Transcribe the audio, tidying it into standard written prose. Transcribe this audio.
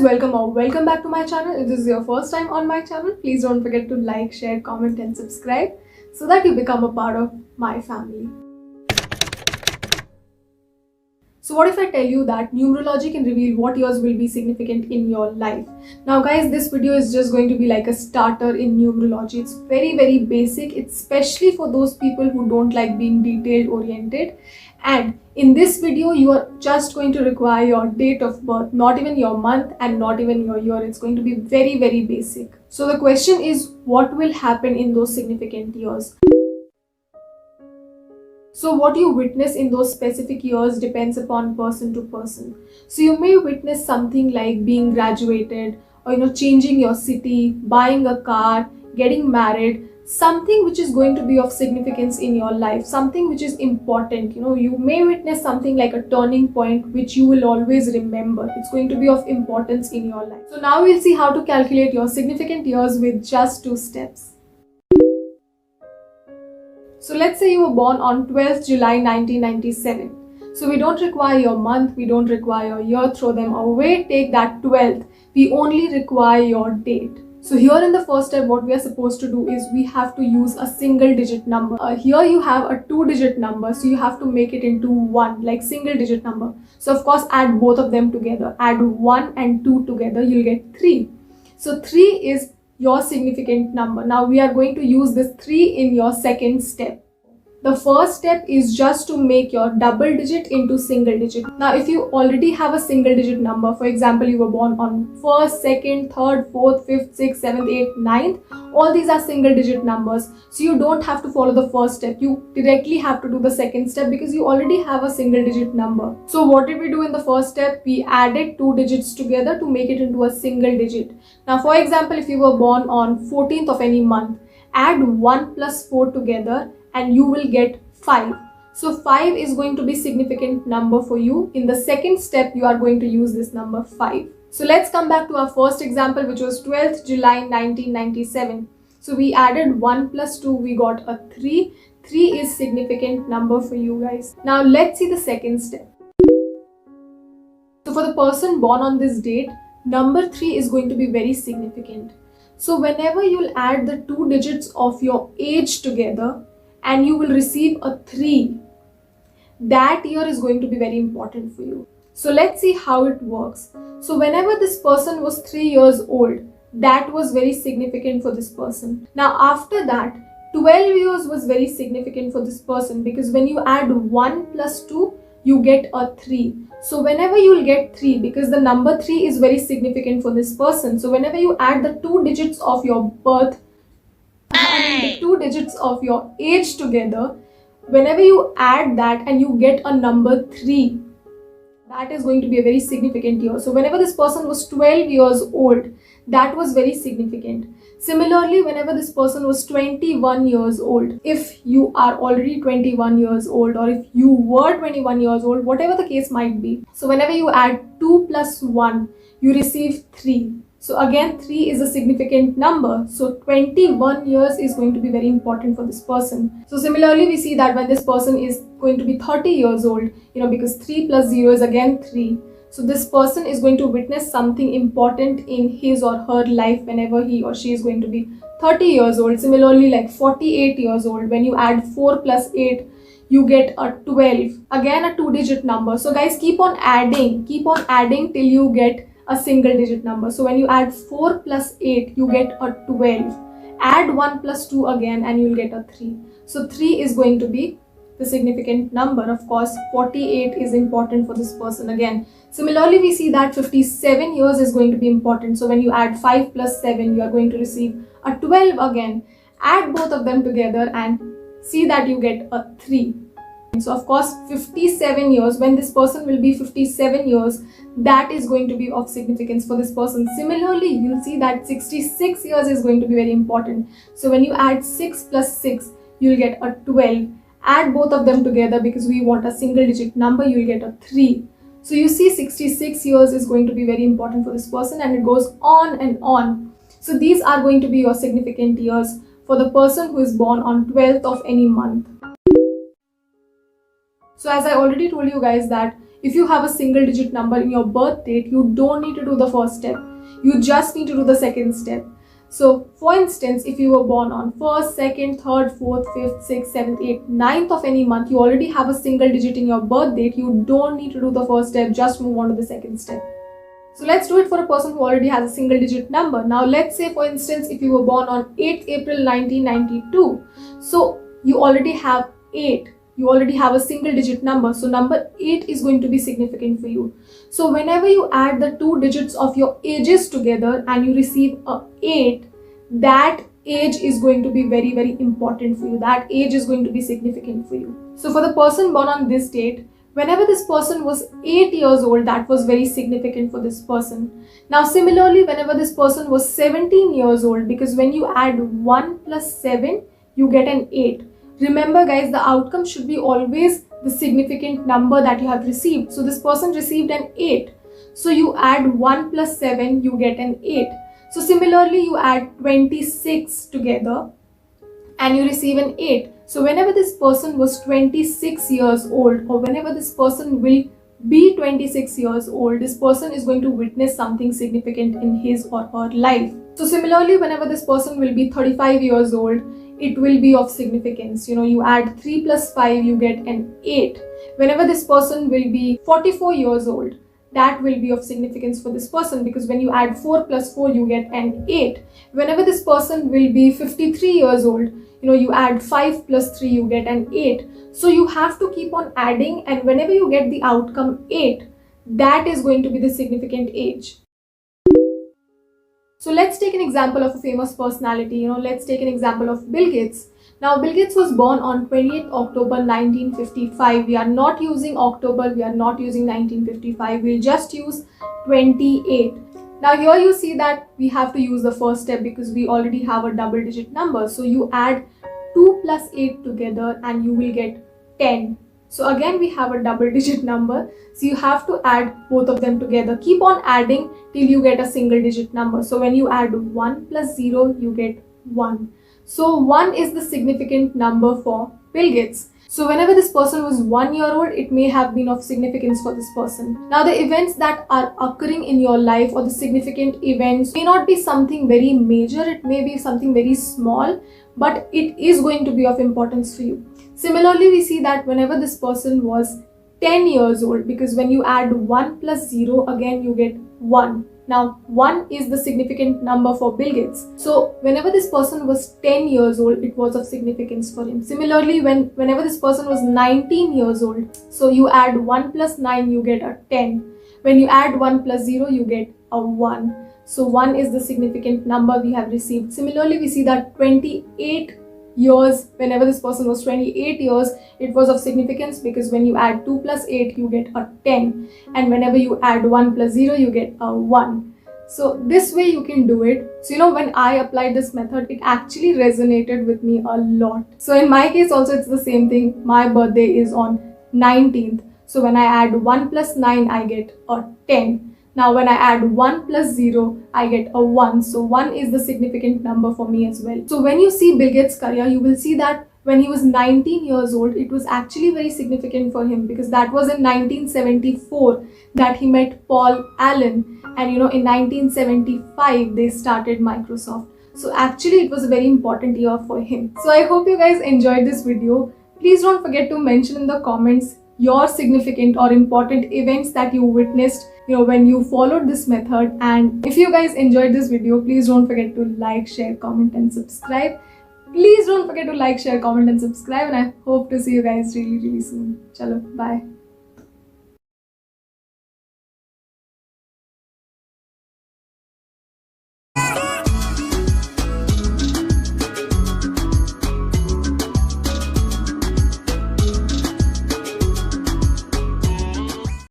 guys, welcome or welcome back to my channel. If this is your first time on my channel, please don't forget to like, share, comment and subscribe so that you become a part of my family. So what if I tell you that numerology can reveal what years will be significant in your life? Now guys, this video is just going to be like a starter in numerology. It's very basic. It's especially for those people who don't like being detailed oriented. And in this video, you are just going to require your date of birth, not even your month and not even your year. It's going to be very basic. So the question is, what will happen in those significant years? So what you witness in those specific years depends upon person to person. So you may witness something like being graduated or changing your city, buying a car, getting married, something which is going to be of significance in your life, something which is important. You may witness something like a turning point which you will always remember. It's going to be of importance in your life. So now we'll see how to calculate your significant years with just 2 steps. So let's say you were born on 12th July 1997. So we don't require your month, we don't require your year, throw them away, take that 12th. We only require your date. So here in the first step, what we are supposed to do is we have to use a single digit number. Here you have a 2-digit number, so you have to make it into 1, like single digit number. So of course add both of them together. Add 1 and 2 together, you'll get 3. So 3 is your significant number. Now we are going to use this 3 in your second step. The first step is just to make your double digit into single digit. Now if you already have a single digit number, for example you were born on 1st, 2nd, 3rd, 4th, 5th, 6th, 7th, 8th, 9th, all these are single digit numbers. So you don't have to follow the first step. You directly have to do the second step because you already have a single digit number. So what did we do in the first step? We added 2 digits together to make it into a single digit. Now for example, if you were born on 14th of any month, add 1 plus 4 together and you will get 5. So 5 is going to be significant number for you. In the second step, you are going to use this number 5. So let's come back to our first example, which was 12th July 1997. So we added 1 plus 2, we got a 3. 3 is significant number for you guys. Now let's see the second step. So for the person born on this date, number 3 is going to be very significant. So whenever you'll add the 2 digits of your age together, and you will receive a 3, that year is going to be very important for you. So let's see how it works. So whenever this person was 3 years old, that was very significant for this person. Now after that, 12 years was very significant for this person because when you add 1 plus 2, you get a 3. So whenever you will get 3, because the number 3 is very significant for this person. So whenever you add the 2 digits of your birth, the 2 digits of your age together, whenever you add that and you get a number 3, that is going to be a very significant year. So whenever this person was 12 years old, that was very significant. Similarly, whenever this person was 21 years old, if you are already 21 years old or if you were 21 years old, whatever the case might be. So whenever you add 2 plus 1, you receive 3. So again, 3 is a significant number. So 21 years is going to be very important for this person. So similarly, we see that when this person is going to be 30 years old, because 3 plus 0 is again 3. So this person is going to witness something important in his or her life whenever he or she is going to be 30 years old. Similarly, like 48 years old, when you add 4 plus 8, you get a 12. Again, a 2-digit number. So guys, keep on adding till you get a single digit number. So when you add 4 plus 8, you get a 12. Add 1 plus 2 again and you'll get a 3. So 3 is going to be the significant number. Of course, 48 is important for this person again. Similarly, we see that 57 years is going to be important. So when you add 5 plus 7, you are going to receive a 12 again. Add both of them together and see that you get a 3. So of course 57 years, when this person will be 57 years, that is going to be of significance for this person. Similarly, you'll see that 66 years is going to be very important. So when you add 6 plus 6, you'll get a 12. Add both of them together because we want a single digit number, you'll get a 3. So you see 66 years is going to be very important for this person and it goes on and on. So these are going to be your significant years for the person who is born on 12th of any month. So as I already told you guys that if you have a single digit number in your birth date, you don't need to do the first step. You just need to do the second step. So for instance, if you were born on 1st, 2nd, 3rd, 4th, 5th, 6th, 7th, 8th, 9th of any month, you already have a single digit in your birth date. You don't need to do the first step, just move on to the second step. So let's do it for a person who already has a single digit number. Now let's say for instance, if you were born on 8th April 1992, so you already have 8. You already have a single digit number. So number 8 is going to be significant for you. So whenever you add the two digits of your ages together and you receive a 8, that age is going to be very, very important for you. That age is going to be significant for you. So for the person born on this date, whenever this person was 8 years old, that was very significant for this person. Now similarly, whenever this person was 17 years old, because when you add 1 plus 7, you get an 8. Remember guys, the outcome should be always the significant number that you have received. So this person received an 8. So you add 1 plus 7, you get an 8. So similarly, you add 26 together and you receive an 8. So whenever this person was 26 years old, or whenever this person will be 26 years old, this person is going to witness something significant in his or her life. So similarly, whenever this person will be 35 years old, it will be of significance. You add 3 plus 5, you get an 8. Whenever this person will be 44 years old, that will be of significance for this person, because when you add 4 plus 4, you get an 8. Whenever this person will be 53 years old, you add 5 plus 3, you get an 8. So you have to keep on adding, and whenever you get the outcome 8, that is going to be the significant age. So let's take an example of a famous personality. Let's take an example of Bill Gates. Now, Bill Gates was born on 28th October 1955. We are not using October, we are not using 1955. We'll just use 28. Now here you see that we have to use the first step because we already have a double digit number. So you add 2 plus 8 together and you will get 10. So again, we have a double digit number. So you have to add both of them together. Keep on adding till you get a single digit number. So when you add 1 plus 0, you get 1. So 1 is the significant number for Bill Gates. So whenever this person was 1 year old, it may have been of significance for this person. Now the events that are occurring in your life, or the significant events, may not be something very major. It may be something very small, but it is going to be of importance for you. Similarly, we see that whenever this person was 10 years old, because when you add 1 plus 0, again you get 1. Now 1 is the significant number for Bill Gates. So whenever this person was 10 years old, it was of significance for him. Similarly, whenever this person was 19 years old, so you add 1 plus 9, you get a 10. When you add 1 plus 0, you get a 1. So 1 is the significant number we have received. Similarly, we see that 28 years, whenever this person was 28 years, it was of significance because when you add 2 plus 8, you get a 10. And whenever you add 1 plus 0, you get a 1. So this way you can do it. So when I applied this method, it actually resonated with me a lot. So in my case also, it's the same thing. My birthday is on 19th. So when I add 1 plus 9, I get a 10. Now when I add 1 plus 0, I get a 1. So 1 is the significant number for me as well. So when you see Bill Gates' career, you will see that when he was 19 years old, it was actually very significant for him because that was in 1974 that he met Paul Allen. And in 1975, they started Microsoft. So actually it was a very important year for him. So I hope you guys enjoyed this video. Please don't forget to mention in the comments your significant or important events that you witnessed when you followed this method. And if you guys enjoyed this video, please don't forget to like, share, comment and subscribe. Please don't forget to like, share, comment and subscribe, and I hope to see you guys really soon. Chalo, bye.